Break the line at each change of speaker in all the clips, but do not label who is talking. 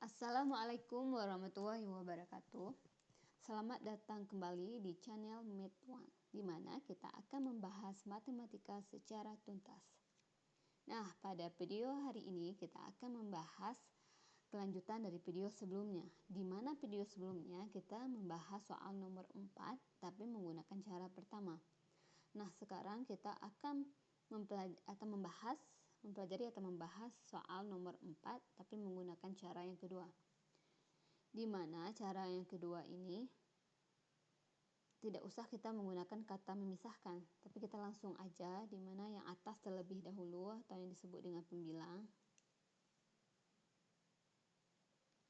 Assalamualaikum warahmatullahi wabarakatuh. Selamat datang kembali di channel Math One, di mana kita akan membahas matematika secara tuntas. Nah, pada video hari ini kita akan membahas kelanjutan dari video sebelumnya, di mana video sebelumnya kita membahas soal nomor 4 tapi menggunakan cara pertama. Nah, sekarang kita akan mempelajari atau membahas soal nomor 4 tapi menggunakan cara yang kedua. Di mana cara yang kedua ini tidak usah kita menggunakan kata memisahkan, tapi kita langsung aja, di mana yang atas terlebih dahulu atau yang disebut dengan pembilang.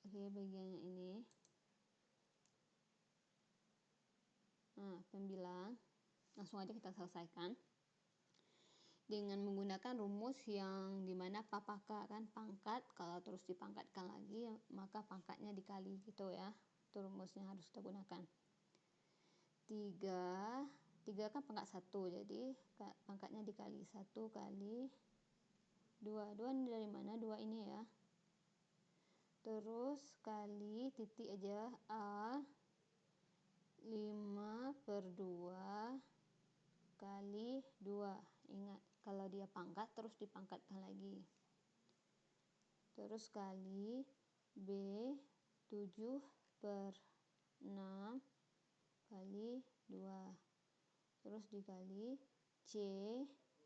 Oke, bagiannya ini. Nah, pembilang. Langsung aja kita selesaikan dengan menggunakan rumus yang dimana papaka kan pangkat, kalau terus dipangkatkan lagi maka pangkatnya dikali gitu ya. Itu rumusnya harus kita gunakan. 3 kan pangkat 1, jadi pangkatnya dikali 1 kali 2 ini dari mana? 2 ini ya. Terus kali titik aja A 5/2 kali 2. Ingat, kalau dia pangkat terus dipangkatkan lagi. Terus kali B 7/6 kali 2. Terus dikali C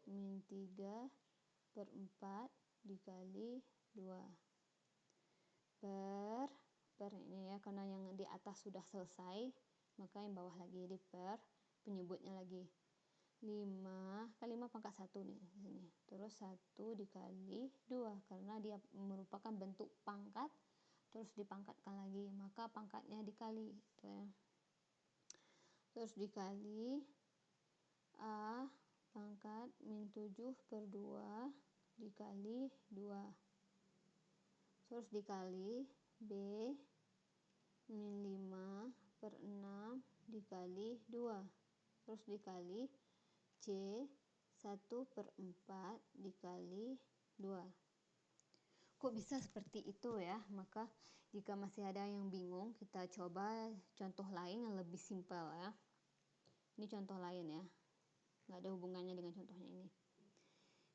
min 3/4 dikali 2. Per ini ya, karena yang di atas sudah selesai, maka yang bawah lagi di per penyebutnya lagi. 5 kan 5 pangkat 1 nih di sini. Terus 1 dikali 2 karena dia merupakan bentuk pangkat terus dipangkatkan lagi, maka pangkatnya dikali gitu ya. Terus dikali A pangkat min 7/2 dikali 2. Terus dikali B min 5/6 dikali 2. Terus dikali C 1/4 dikali 2. Kok bisa seperti itu ya? Maka jika masih ada yang bingung, kita coba contoh lain yang lebih simpel ya. Ini contoh lain ya, nggak ada hubungannya dengan contohnya ini.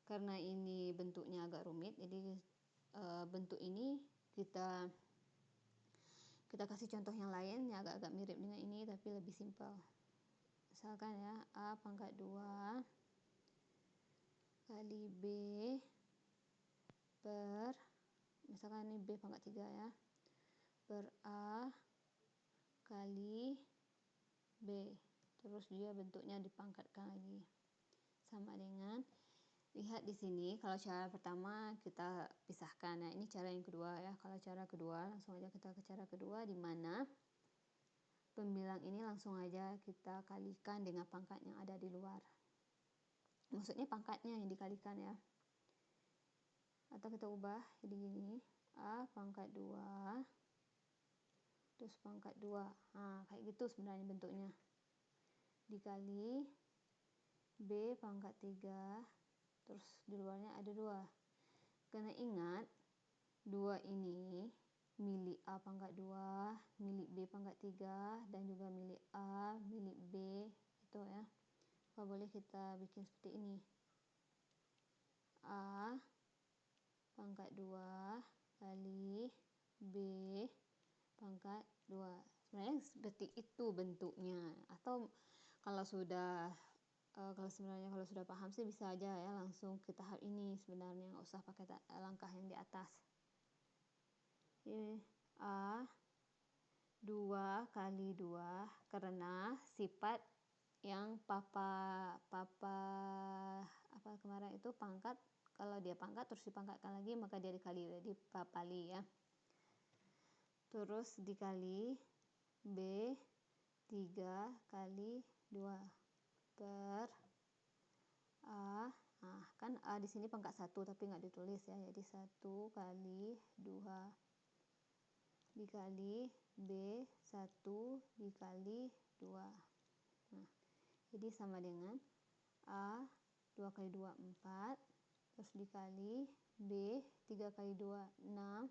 Karena ini bentuknya agak rumit, jadi bentuk ini kita kasih contoh yang lain yang agak-agak mirip dengan ini tapi lebih simpel. Misalkan ya, A pangkat 2 kali B per, misalkan ini B pangkat 3 ya, per A kali B. Terus dia bentuknya dipangkatkan lagi. Sama dengan, lihat di sini, kalau cara pertama kita pisahkan. Nah, ini cara yang kedua ya. Kalau cara kedua, langsung aja kita ke cara kedua, di mana pembilang ini langsung aja kita kalikan dengan pangkat yang ada di luar. Maksudnya pangkatnya yang dikalikan ya. Atau kita ubah jadi gini, A pangkat 2 terus pangkat 2. Nah, kayak gitu sebenarnya bentuknya. Dikali B pangkat 3 terus di luarnya ada 2. Karena ingat 2 ini milik A pangkat 2, milik B pangkat 3, dan juga milik A, milik B itu ya. Kalau boleh kita bikin seperti ini. A pangkat 2 kali B pangkat 2. Sebenarnya seperti itu bentuknya. Atau kalau sudah paham sih bisa aja ya langsung ke tahap ini sebenarnya, nggak usah pakai langkah yang di atas. Ini A 2 kali 2 karena sifat yang papa kemarin itu pangkat, kalau dia pangkat terus dipangkatkan lagi maka dia dikali, jadi papali ya. Terus dikali B 3 kali 2 per A. Nah, kan A di sini pangkat 1 tapi nggak ditulis ya, jadi 1 kali 2 dikali B 1 dikali 2. Nah, jadi sama dengan A 2 kali 2 4 terus dikali B 3 kali 2 6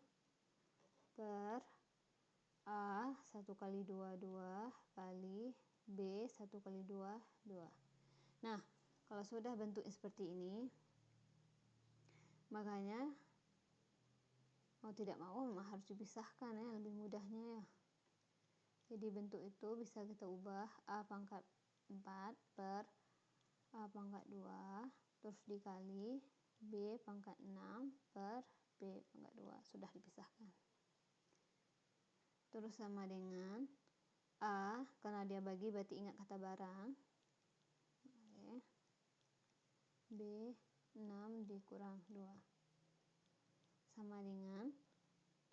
per A 1 kali 2, 2 kali B 1 kali 2, 2. Nah, kalau sudah bentuknya seperti ini, makanya mau tidak mau memang harus dipisahkan ya, lebih mudahnya ya. Jadi bentuk itu bisa kita ubah A pangkat 4 per A pangkat 2 terus dikali B pangkat 6 per B pangkat 2. Sudah dipisahkan. Terus sama dengan A, karena dia bagi berarti ingat kata barang. Oke. B 6 dikurang 2 sama dengan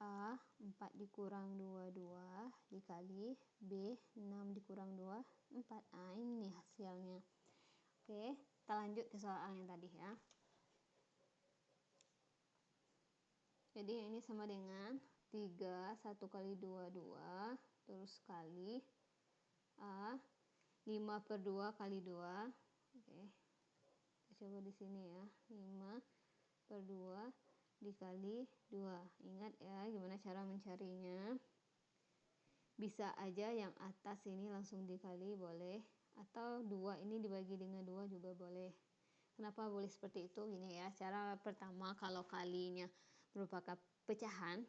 A 4 dikurang 2, 2 dikali B 6 dikurang 2, 4. Ini hasilnya. Oke, kita lanjut ke soal yang tadi ya. Jadi ini sama dengan 3 1 kali 2, 2 terus kali A 5 per 2 kali 2. Oke, kita coba di sini ya, 5 per 2 dikali 2. Ingat ya gimana cara mencarinya. Bisa aja yang atas ini langsung dikali boleh, atau 2 ini dibagi dengan 2 juga boleh. Kenapa boleh seperti itu? Gini ya, cara pertama kalau kalinya merupakan pecahan,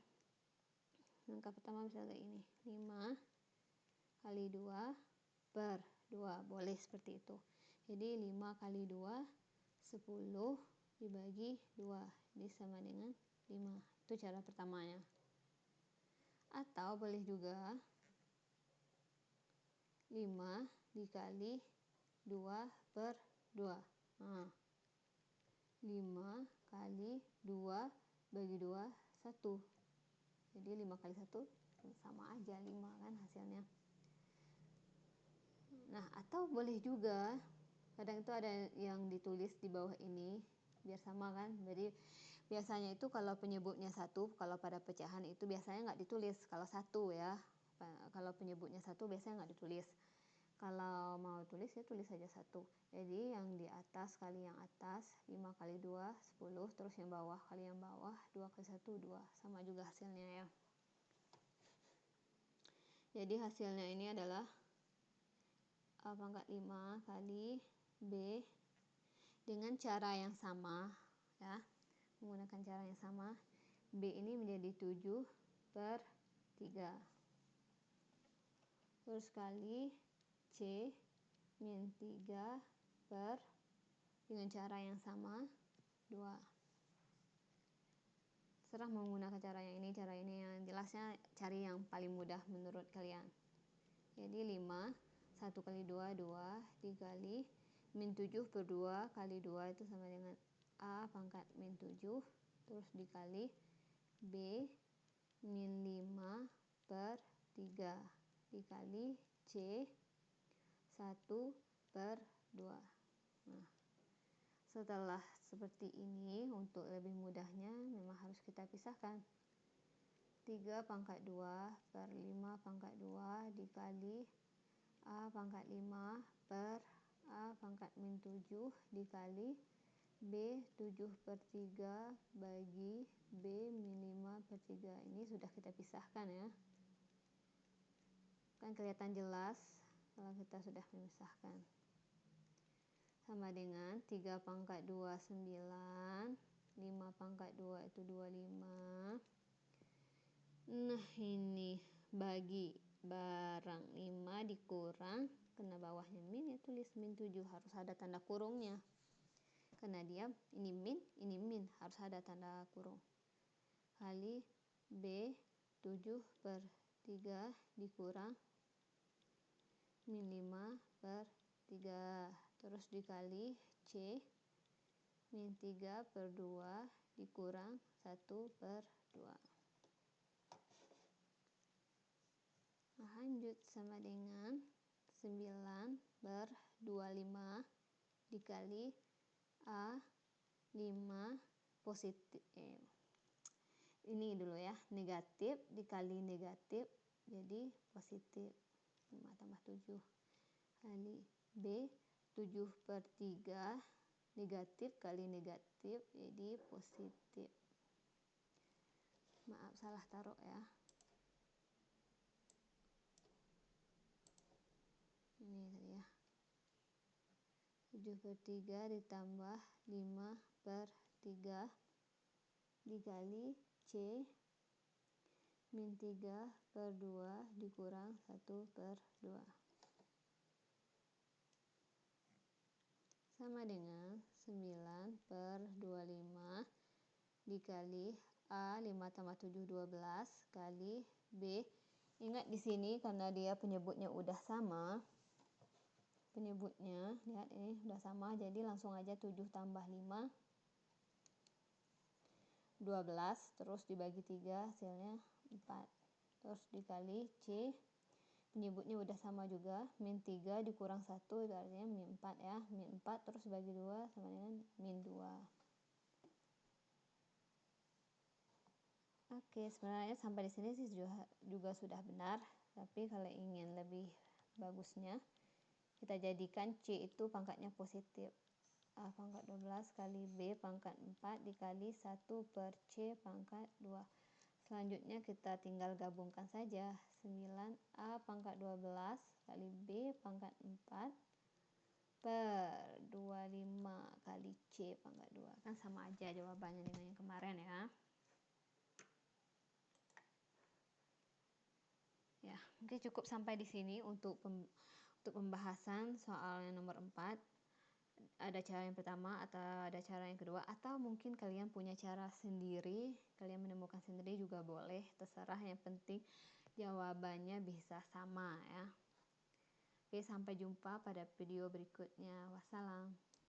langkah pertama misalnya kayak ini, 5 kali 2 per 2, boleh seperti itu. Jadi 5 kali 2 10 dibagi 2, ini sama dengan 5. Itu cara pertamanya. Atau boleh juga 5 dikali 2 per 2. Nah, 5 kali 2 bagi 2, 1. Jadi 5 kali 1 sama aja 5 kan hasilnya. Nah, atau boleh juga, kadang itu ada yang ditulis di bawah ini biar sama kan. Jadi biasanya itu kalau penyebutnya 1, kalau pada pecahan itu biasanya nggak ditulis kalau 1 ya. Kalau penyebutnya 1 biasanya nggak ditulis. Kalau mau tulis ya tulis saja 1. Jadi yang di atas kali yang atas, 5 kali 2 10, terus yang bawah kali yang bawah 2 kali 1 2. Sama juga hasilnya ya. Jadi hasilnya ini adalah A pangkat 5 kali B dengan cara yang sama ya. Menggunakan cara yang sama, B ini menjadi 7 per 3. Terus kali C min 3 per, dengan cara yang sama, 2. Serah menggunakan cara yang ini yang jelasnya cari yang paling mudah menurut kalian. Jadi 5, 1 kali 2, 2 dikali min 7 per 2 kali 2 itu sama dengan A pangkat min 7, terus dikali B min 5 per 3 dikali C 1 per 2. Nah, setelah seperti ini, untuk lebih mudahnya memang harus kita pisahkan. 3 pangkat 2 per 5 pangkat 2 dikali A pangkat 5 per A pangkat min 7 dikali B 7 per 3 bagi B min 5 per 3. Ini sudah kita pisahkan ya. Kan kelihatan jelas kalau kita sudah memisahkan. Sama dengan 3 pangkat 2 9, 5 pangkat 2 itu 25. Nah, ini bagi barang 5 dikurang, kena bawahnya min ya tulis min 7, harus ada tanda kurungnya. Karena dia ini min, harus ada tanda kurung. Kali B 7 per 3 dikurang min 5 per 3. Terus dikali C min 3 per 2 dikurang 1 per 2. Nah, lanjut sama dengan 9 per 25 dikali A 5 positif. Ini dulu ya, negatif dikali negatif jadi positif. 5 tambah 7 kali B 7 per 3 negatif kali negatif jadi positif. Maaf salah taruh ya. Ini tadi ya. 7/3 ditambah 5/3 dikali C min 3/2 dikurang 1/2 sama dengan 9/25 dikali A 5 tambah 7 12 kali B. Ingat di sini karena dia penyebutnya udah sama, penyebutnya lihat ini udah sama, jadi langsung aja 7 tambah 5 12 terus dibagi 3 hasilnya 4 terus dikali C, penyebutnya udah sama juga, min 3 dikurang 1 itu artinya min 4 ya, min 4 terus bagi 2 sama dengan min 2. Oke, sebenarnya sampai di sini sih juga sudah benar, tapi kalau ingin lebih bagusnya kita jadikan C itu pangkatnya positif. A pangkat 12 kali B pangkat 4 dikali 1/C pangkat 2. Selanjutnya kita tinggal gabungkan saja, 9A pangkat 12 kali B pangkat 4 per 25 kali C pangkat 2. Kan sama aja jawabannya dengan yang kemarin ya. Ya, mungkin cukup sampai di sini untuk pembahasan soal yang nomor 4. Ada cara yang pertama atau ada cara yang kedua, atau mungkin kalian punya cara sendiri, kalian menemukan sendiri juga boleh, terserah, yang penting jawabannya bisa sama ya. Oke, sampai jumpa pada video berikutnya. Wassalam.